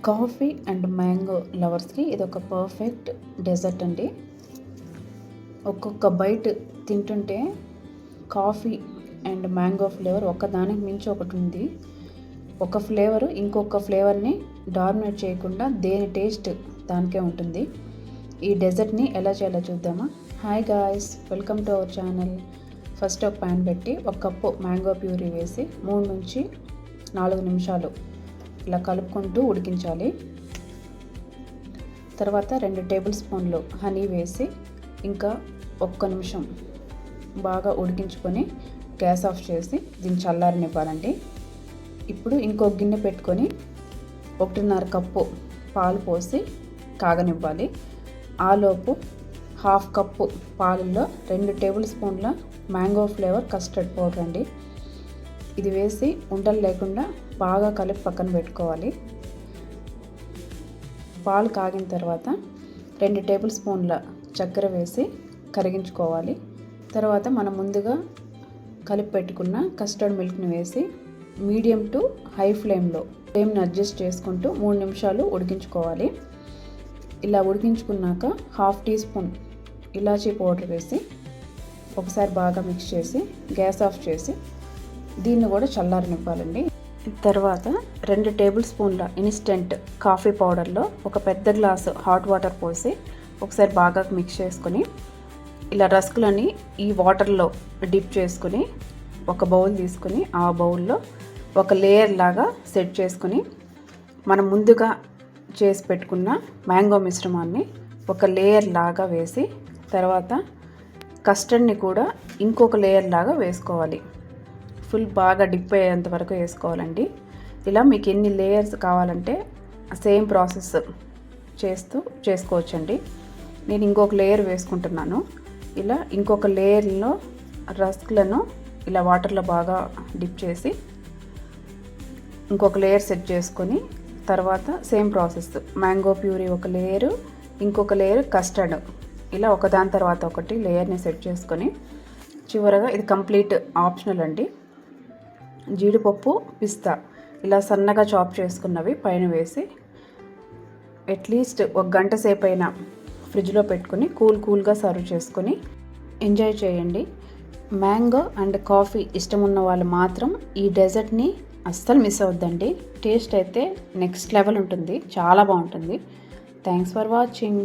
Coffee and mango లవర్స్కి ఇది ఒక perfect dessert అండి. ఒక్కొక్క బైట్ తింటుంటే కాఫీ అండ్ మ్యాంగో ఫ్లేవర్ ఒకదానికి మించి ఒకటి ఉంది. ఒక ఫ్లేవర్ ఇంకొక ఫ్లేవర్ని డామినేట్ చేయకుండా దేని టేస్ట్ దానికే ఉంటుంది. ఈ డెజర్ట్ని ఎలా చేయాలో చూద్దామా. Hi guys, welcome to our channel. First ఒక ప్యాన్ పెట్టి ఒక కప్పు మ్యాంగో ప్యూరీ వేసి 3 నుంచి 4 నిమిషాలు ఇలా కలుపుకుంటూ ఉడికించాలి. తర్వాత 2 టేబుల్ స్పూన్లు హనీ వేసి ఇంకా 1 నిమిషం బాగా ఉడికించుకొని గ్యాస్ ఆఫ్ చేసి దీన్ని చల్లారనివ్వాలండి. ఇప్పుడు ఇంకో గిన్నె పెట్టుకొని 1.5 కప్పు పాలు పోసి కాగనివ్వాలి. ఆలోపు 1/2 కప్పు పాలల్లో 2 టేబుల్ స్పూన్ల మ్యాంగో ఫ్లేవర్ కస్టర్డ్ పౌడర్ అండి. ఇది వేసి ఉండలు లేకుండా బాగా కలిపి పక్కన పెట్టుకోవాలి. పాలు కాగిన తర్వాత 2 టేబుల్ స్పూన్ల చక్కెర వేసి కరిగించుకోవాలి. తర్వాత మనం ముందుగా కలిపి పెట్టుకున్న కస్టర్డ్ మిల్క్ని వేసి మీడియం టు హై ఫ్లేమ్ని అడ్జస్ట్ చేసుకుంటూ 3 నిమిషాలు ఉడికించుకోవాలి. ఇలా ఉడికించుకున్నాక 1/2 టీ స్పూన్ ఇలాచీ పౌడర్ వేసి ఒకసారి బాగా మిక్స్ చేసి గ్యాస్ ఆఫ్ చేసి దీన్ని కూడా చల్లారనివ్వాలండి. తర్వాత 2 టేబుల్ స్పూన్ల ఇన్స్టెంట్ కాఫీ పౌడర్లో ఒక పెద్ద గ్లాసు హాట్ వాటర్ పోసి ఒకసారి బాగా మిక్స్ చేసుకొని ఇలా రస్కులని ఈ వాటర్లో డిప్ చేసుకుని ఒక బౌల్ తీసుకుని ఆ బౌల్లో ఒక లేయర్ లాగా సెట్ చేసుకుని మనం ముందుగా చేసి పెట్టుకున్న మ్యాంగో మిశ్రమాన్ని ఒక లేయర్ లాగా వేసి తర్వాత కస్టర్డ్ని కూడా ఇంకొక లేయర్ లాగా వేసుకోవాలి. ఫుల్ బాగా డిప్ అయ్యేంత వరకు వేసుకోవాలండి. ఇలా మీకు ఎన్ని లేయర్స్ కావాలంటే సేమ్ ప్రాసెస్ చేసుకోవచ్చండి. నేను ఇంకొక లేయర్ వేసుకుంటున్నాను. ఇలా ఇంకొక లేయర్లో రస్క్లను ఇలా వాటర్లో బాగా డిప్ చేసి ఇంకొక లేయర్ సెట్ చేసుకొని తర్వాత సేమ్ ప్రాసెస్ మ్యాంగో ప్యూరీ ఒక లేయరు, ఇంకొక లేయర్ కస్టర్డ్, ఇలా ఒకదాని తర్వాత ఒకటి లేయర్ని సెట్ చేసుకొని చివరగా ఇది కంప్లీట్ ఆప్షనల్ అండి. జీడిపప్పు, పిస్తా ఇలా సన్నగా చాప్ చేసుకున్నవి పైన వేసి అట్లీస్ట్ 1 గంట సేపు అయినా ఫ్రిడ్జ్లో పెట్టుకొని కూల్గా సర్వ్ చేసుకొని ఎంజాయ్ చేయండి. మ్యాంగో అండ్ కాఫీ ఇష్టం ఉన్న వాళ్ళు మాత్రం ఈ డెజర్ట్ని అస్సలు మిస్ అవ్వద్దండి. టేస్ట్ అయితే నెక్స్ట్ లెవెల్ ఉంటుంది, చాలా బాగుంటుంది. Thanks for watching.